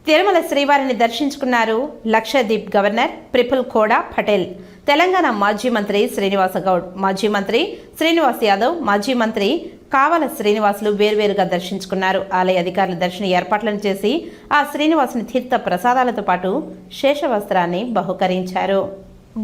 తిరుమల శ్రీవారిని దర్శించుకున్నారు లక్షద్వీప్ గవర్నర్ ప్రిఫుల్ ఖోడా పటేల్. తెలంగాణ మాజీ మంత్రి శ్రీనివాస గౌడ్, మాజీ మంత్రి శ్రీనివాస్ యాదవ్, మాజీ మంత్రి కావల శ్రీనివాసులు వేర్వేరుగా దర్శించుకున్నారు. ఆలయ అధికారులు దర్శన ఏర్పాట్లను చేసి ఆ శ్రీనివాసుని తీర్థ ప్రసాదాలతో పాటు శేషవస్త్రాన్ని బహుకరించారు.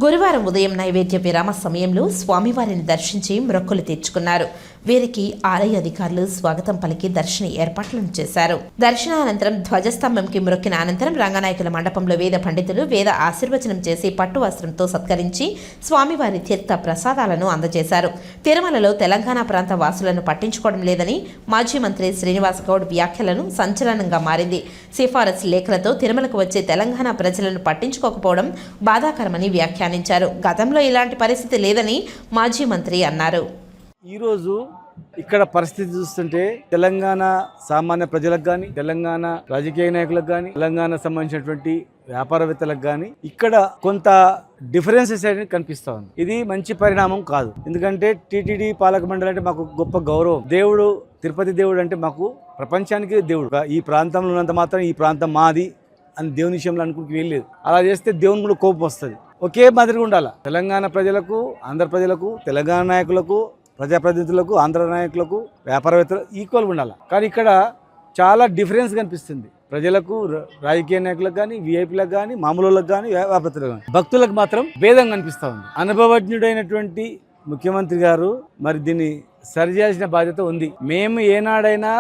గురువారం ఉదయం నైవేద్య విరామ సమయంలో స్వామివారిని దర్శించి మొక్కులు తీర్చుకున్నారు. వీరికి ఆలయ అధికారులు స్వాగతం పలికి దర్శన ఏర్పాట్లను చేశారు. దర్శనానంతరం ధ్వజస్తంభంకి మొక్కిన అనంతరం రంగనాయకుల మండపంలో వేద పండితులు వేద ఆశీర్వచనం చేసి పట్టు వస్త్రంతో సత్కరించి స్వామివారి తీర్థ ప్రసాదాలను అందజేశారు. తిరుమలలో తెలంగాణ ప్రాంత వాసులను పట్టించుకోవడం లేదని మాజీ మంత్రి శ్రీనివాస్ గౌడ్ వ్యాఖ్యలను సంచలనంగా మారింది. సిఫారసు లేఖలతో తిరుమలకు వచ్చే తెలంగాణ ప్రజలను పట్టించుకోకపోవడం బాధాకరమని వ్యాఖ్యానించారు. గతంలో ఇలాంటి పరిస్థితి లేదని మాజీ మంత్రి అన్నారు. ఈరోజు ఇక్కడ పరిస్థితి చూస్తుంటే తెలంగాణ సామాన్య ప్రజలకు కానీ, తెలంగాణ రాజకీయ నాయకులకు కానీ, తెలంగాణ సంబంధించినటువంటి వ్యాపారవేత్తలకు కానీ ఇక్కడ కొంత డిఫరెన్సెస్ అనేది కనిపిస్తా ఉంది. ఇది మంచి పరిణామం కాదు. ఎందుకంటే టీటీడీ పాలక మండలి అంటే మాకు గొప్ప గౌరవం. దేవుడు తిరుపతి దేవుడు అంటే మాకు ప్రపంచానికి దేవుడు. ఈ ప్రాంతంలో ఉన్నంత మాత్రం ఈ ప్రాంతం మాది అని దేవుని విషయంలో అనుకుంటూ వెళ్ళలేదు. అలా చేస్తే దేవుని కూడా కోపం వస్తుంది. ఒకే మాదిరిగా ఉండాలి. తెలంగాణ ప్రజలకు, ఆంధ్ర ప్రజలకు, తెలంగాణ నాయకులకు, ప్రజాప్రతినిధులకు, ఆంధ్ర నాయకులకు, వ్యాపారవేత్తలకు ఈక్వల్గా ఉండాలి. కానీ ఇక్కడ చాలా డిఫరెన్స్ కనిపిస్తుంది. ప్రజలకు, రాజకీయ నాయకులకు కానీ, విఐపీలకు కానీ, మామూలులకు కానీ, వ్యాపారవేత్తలకు కానీ, భక్తులకు మాత్రం భేదం కనిపిస్తూ ఉంది. అనుభవజ్ఞుడైనటువంటి ముఖ్యమంత్రి గారు మరి దీన్ని సరిచేయాల్సిన బాధ్యత ఉంది. మేము ఏనాడైనా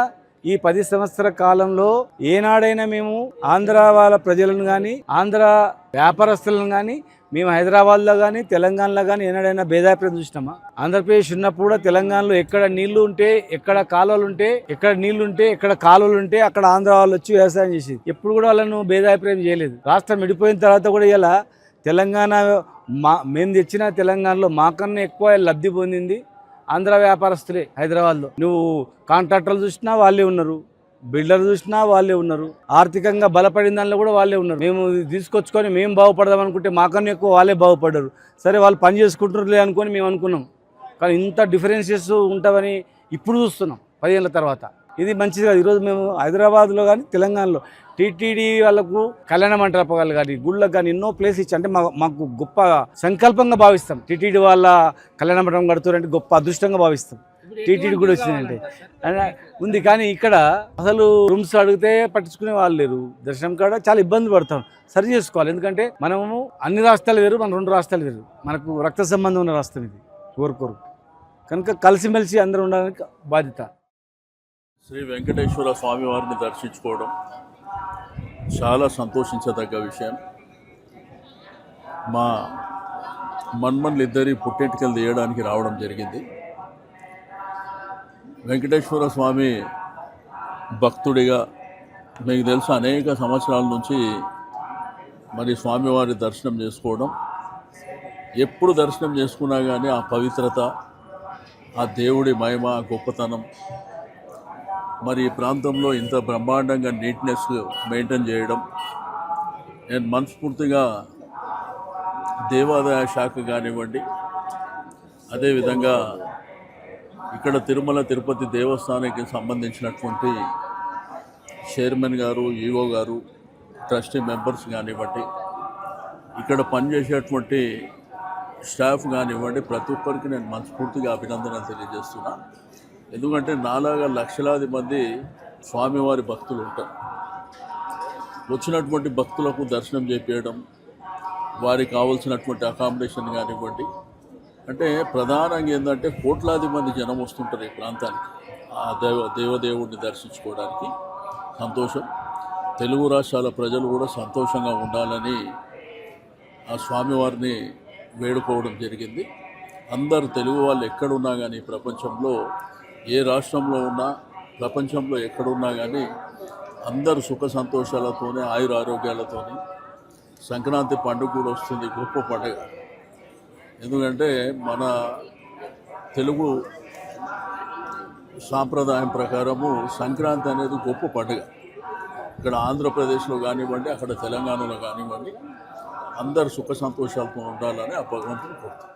ఈ 10 సంవత్సరాల కాలంలో ఏనాడైనా మేము ఆంధ్ర వాళ్ళ ప్రజలను కానీ, ఆంధ్ర వ్యాపారస్తులను కానీ, మేము హైదరాబాద్లో కానీ, తెలంగాణలో కానీ ఏనాడైనా భేదాభిప్రాయం చూసినామా? ఆంధ్రప్రదేశ్ ఉన్నప్పుడు కూడా తెలంగాణలో ఎక్కడ నీళ్లు ఉంటే, ఎక్కడ కాలువలు ఉంటే, ఎక్కడ నీళ్లు ఉంటే, ఎక్కడ కాలువలు ఉంటే అక్కడ ఆంధ్ర వాళ్ళు వచ్చి వ్యవసాయం చేసేది. ఎప్పుడు కూడా వాళ్ళను భేదాభిప్రాయం చేయలేదు. రాష్ట్రం విడిపోయిన తర్వాత కూడా ఇలా తెలంగాణ మేము తెచ్చిన తెలంగాణలో మాకన్నా ఎక్కువ లబ్ధి పొందింది ఆంధ్ర వ్యాపారస్తులే. హైదరాబాద్లో నువ్వు కాంట్రాక్టర్లు చూసినా వాళ్ళే ఉన్నారు, బిల్డర్ చూసినా వాళ్ళే ఉన్నారు, ఆర్థికంగా బలపడిన దానిలో కూడా వాళ్ళే ఉన్నారు. మేము తీసుకొచ్చుకొని మేము బాగుపడదాం అనుకుంటే మాకన్నా ఎక్కువ వాళ్ళే బాగుపడ్డారు. సరే వాళ్ళు పని చేసుకుంటారులే అనుకొని మేము అనుకున్నాం. కానీ ఇంత డిఫరెన్సెస్ ఉంటామని ఇప్పుడు చూస్తున్నాం 10 ఏళ్ళ తర్వాత. ఇది మంచిది కాదు. ఈరోజు మేము హైదరాబాద్లో కానీ, తెలంగాణలో టీటీడీ వాళ్ళకు కళ్యాణ మంటపాలు కానీ, గుళ్ళకు కానీ ఎన్నో ప్లేస్ ఇచ్చి అంటే మాకు గొప్ప సంకల్పంగా భావిస్తాం. టీటీడీ వాళ్ళ కళ్యాణ మంటపం కడుతున్నారంటే గొప్ప అదృష్టంగా భావిస్తాం. టీటీడీ కూడా వచ్చిందంటే ఉంది. కానీ ఇక్కడ అసలు రూమ్స్ అడిగితే పట్టించుకునే వాళ్ళు లేరు. దర్శనం కాడ చాలా ఇబ్బంది పడతాం. సరి చేసుకోవాలి. ఎందుకంటే మనము అన్ని రాష్ట్రాలు వేరు, మన 2 రాష్ట్రాలు వేరు. మనకు రక్త సంబంధం ఉన్న రాష్ట్రం ఇది కోరుకోరు. కనుక కలిసిమెలిసి అందరూ ఉండడానికి బాధ్యత. శ్రీ వెంకటేశ్వర స్వామి వారిని దర్శించుకోవడం చాలా సంతోషించదగ్గ విషయం. మా మన్మన్లు ఇద్దరి పుట్టెంటికలు తీయడానికి రావడం జరిగింది. వెంకటేశ్వర స్వామి భక్తుడిగా మీకు తెలుసు అనేక సంవత్సరాల నుంచి మరి స్వామివారి దర్శనం చేసుకోవడం, ఎప్పుడు దర్శనం చేసుకున్నా కానీ ఆ పవిత్రత, ఆ దేవుడి మహిమ, గొప్పతనం, మరి ఈ ప్రాంతంలో ఇంత బ్రహ్మాండంగా నీట్నెస్ మెయింటైన్ చేయడం, నేను మనస్ఫూర్తిగా దేవాదాయ శాఖ కానివ్వండి, అదేవిధంగా ఇక్కడ తిరుమల తిరుపతి దేవస్థానానికి సంబంధించినటువంటి చైర్మన్ గారు, ఈఓ గారు, ట్రస్టీ మెంబర్స్ కానివ్వండి, ఇక్కడ పనిచేసేటువంటి స్టాఫ్ కానివ్వండి, ప్రతి ఒక్కరికి నేను మనస్ఫూర్తిగా అభినందనలు తెలియజేస్తున్నా. ఎందుకంటే నాలాగా లక్షలాది మంది స్వామివారి భక్తులు ఉంటారు. వచ్చినటువంటి భక్తులకు దర్శనం చేపించడం, వారికి కావాల్సినటువంటి అకామిడేషన్ కానివ్వండి, అంటే ప్రధానంగా ఏంటంటే కోట్లాది మంది జనం వస్తుంటారు ఈ ప్రాంతానికి ఆ దేవదేవుడిని దర్శించుకోవడానికి. సంతోషం. తెలుగు రాష్ట్రాల ప్రజలు కూడా సంతోషంగా ఉండాలని ఆ స్వామివారిని వేడుకోవడం జరిగింది. అందరు తెలుగు వాళ్ళు ఎక్కడున్నా కానీ, ప్రపంచంలో ఏ రాష్ట్రంలో ఉన్నా, ప్రపంచంలో ఎక్కడున్నా కానీ అందరూ సుఖ సంతోషాలతోనే, ఆయుర ఆరోగ్యాలతోని. సంక్రాంతి పండుగ కూడా వస్తుంది, గొప్ప పండుగ. ఎందుకంటే మన తెలుగు సాంప్రదాయం ప్రకారము సంక్రాంతి అనేది గొప్ప పండుగ. ఇక్కడ ఆంధ్రప్రదేశ్లో కానివ్వండి, అక్కడ తెలంగాణలో కానివ్వండి, అందరు సుఖ సంతోషాలతో ఉండాలని ఆ భగవంతుని కోరుతాం.